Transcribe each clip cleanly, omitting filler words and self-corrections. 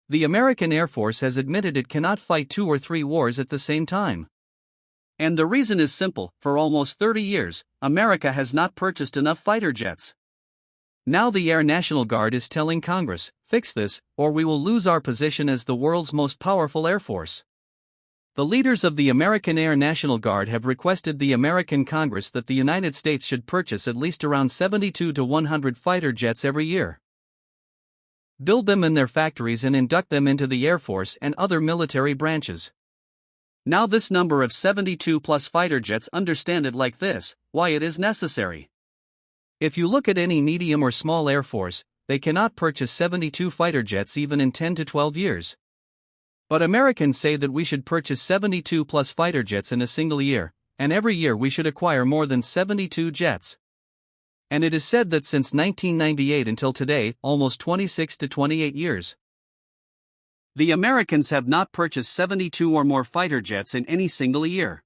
The American Air Force has admitted it cannot fight 2 or 3 wars at the same time. And the reason is simple: for almost 30 years, America has not purchased enough fighter jets. Now the Air National Guard is telling Congress, fix this, or we will lose our position as the world's most powerful air force. The leaders of the American Air National Guard have requested the American Congress that the United States should purchase at least around 72 to 100 fighter jets every year. Build them in their factories and induct them into the Air Force and other military branches. Now this number of 72 plus fighter jets, understand it like this, why it is necessary. If you look at any medium or small air force, they cannot purchase 72 fighter jets even in 10 to 12 years. But Americans say that we should purchase 72 plus fighter jets in a single year, and every year we should acquire more than 72 jets. And it is said that since 1998 until today, almost 26 to 28 years, the Americans have not purchased 72 or more fighter jets in any single year.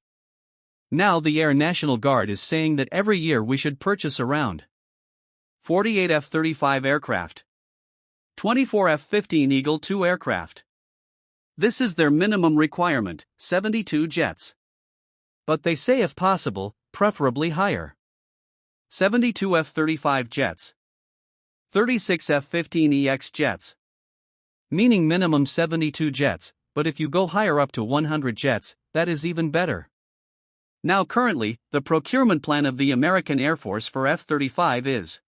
Now the Air National Guard is saying that every year we should purchase around 48 F-35 aircraft, 24 F-15 Eagle II aircraft. This is their minimum requirement, 72 jets. But they say if possible, preferably higher. 72 F-35 jets, 36 F-15EX jets. Meaning minimum 72 jets, but if you go higher up to 100 jets, that is even better. Now currently, the procurement plan of the American Air Force for F-35 is: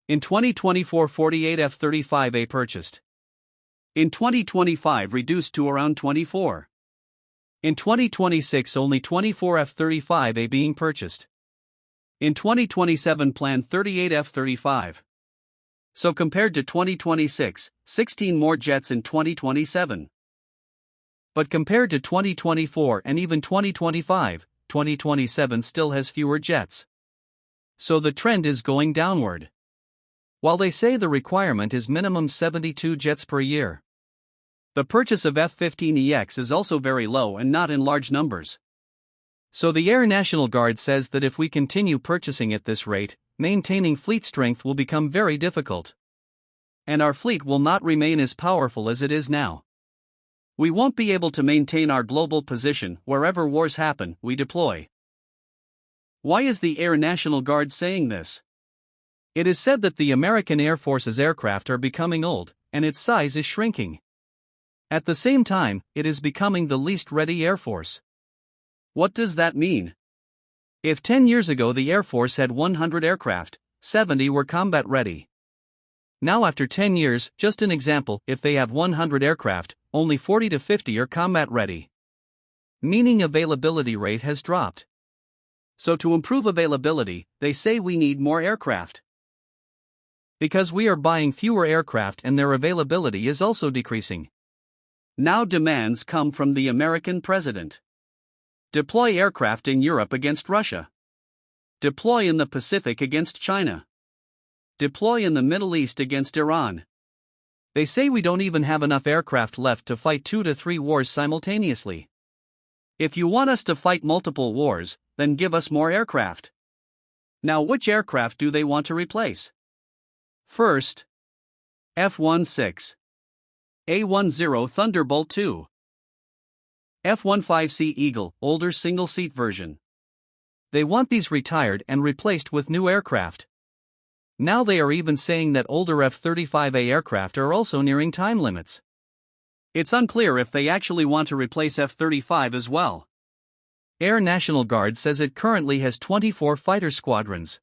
in 2024 48 F-35A purchased. In 2025 reduced to around 24. In 2026 only 24 F-35A being purchased. In 2027 planned 38 F-35. So compared to 2026, 16 more jets in 2027. But compared to 2024 and even 2025, 2027 still has fewer jets. So the trend is going downward. While they say the requirement is minimum 72 jets per year, the purchase of F-15EX is also very low and not in large numbers. So the Air National Guard says that if we continue purchasing at this rate, maintaining fleet strength will become very difficult. And our fleet will not remain as powerful as it is now. We won't be able to maintain our global position. Wherever wars happen, we deploy. Why is the Air National Guard saying this? It is said that the American Air Force's aircraft are becoming old, and its size is shrinking. At the same time, it is becoming the least ready Air Force. What does that mean? If 10 years ago the Air Force had 100 aircraft, 70 were combat ready. Now after 10 years, just an example, if they have 100 aircraft, only 40 to 50 are combat ready. Meaning availability rate has dropped. So to improve availability, they say we need more aircraft. Because we are buying fewer aircraft and their availability is also decreasing. Now demands come from the American president. Deploy aircraft in Europe against Russia. Deploy in the Pacific against China. Deploy in the Middle East against Iran. They say we don't even have enough aircraft left to fight 2 to 3 wars simultaneously. If you want us to fight multiple wars, then give us more aircraft. Now which aircraft do they want to replace? First, F-16, A-10 Thunderbolt II, F-15C Eagle, older single-seat version. They want these retired and replaced with new aircraft. Now they are even saying that older F-35A aircraft are also nearing time limits. It's unclear if they actually want to replace F-35 as well. Air National Guard says it currently has 24 fighter squadrons.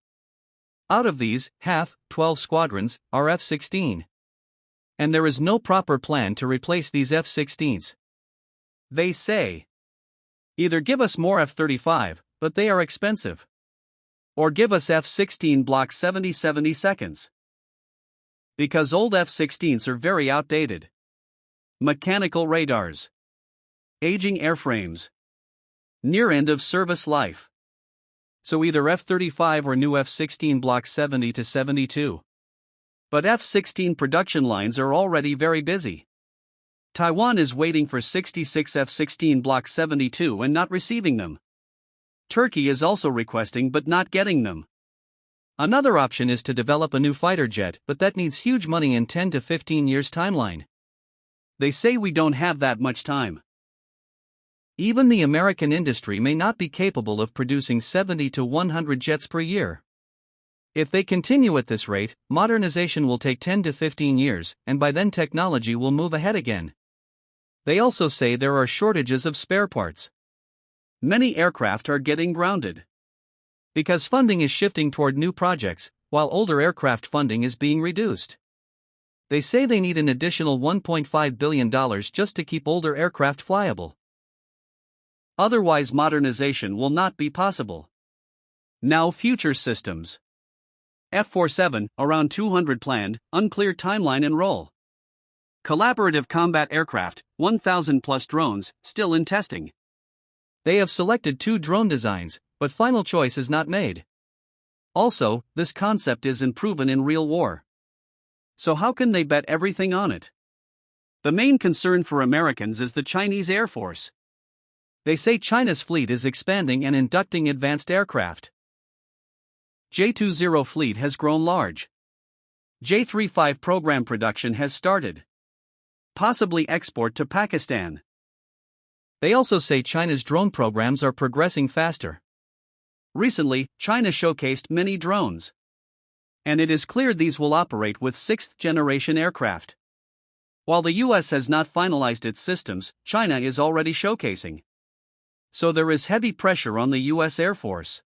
Out of these, half, 12 squadrons, are F-16. And there is no proper plan to replace these F-16s. They say, either give us more F-35, but they are expensive. Or give us F-16 Block 70 seconds. Because old F-16s are very outdated. Mechanical radars. Aging airframes. Near end of service life. So either F-35 or new F-16 Block 70 to 72. But F-16 production lines are already very busy. Taiwan is waiting for 66 F-16 Block 72 and not receiving them. Turkey is also requesting but not getting them. Another option is to develop a new fighter jet, but that needs huge money in 10 to 15 years timeline. they say we don't have that much time. Even the American industry may not be capable of producing 70 to 100 jets per year. If they continue at this rate, modernization will take 10 to 15 years, and by then technology will move ahead again. They also say there are shortages of spare parts. Many aircraft are getting grounded because funding is shifting toward new projects, while older aircraft funding is being reduced. They say they need an additional $1.5 billion just to keep older aircraft flyable. Otherwise, modernization will not be possible. Now, future systems. F-47, around 200 planned, unclear timeline and role. Collaborative combat aircraft, 1,000 plus drones, still in testing. They have selected 2 drone designs, but final choice is not made. Also, this concept isn't proven in real war. So how can they bet everything on it? The main concern for Americans is the Chinese Air Force. They say China's fleet is expanding and inducting advanced aircraft. J-20 fleet has grown large. J-35 program production has started. Possibly export to Pakistan. They also say China's drone programs are progressing faster. Recently, China showcased many drones. And it is clear these will operate with 6th-generation aircraft. While the US has not finalized its systems, China is already showcasing. So there is heavy pressure on the US Air Force.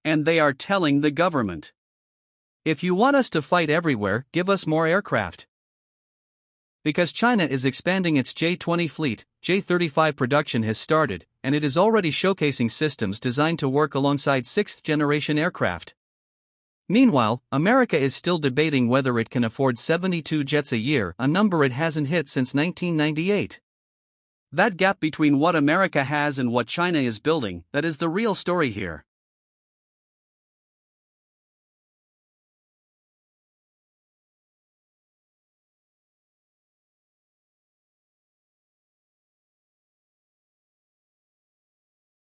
And they are telling the government, if you want us to fight everywhere, give us more aircraft. Because China is expanding its J-20 fleet, J-35 production has started, and it is already showcasing systems designed to work alongside 6th-generation aircraft. Meanwhile, America is still debating whether it can afford 72 jets a year, a number it hasn't hit since 1998. That gap between what America has and what China is building, that is the real story here.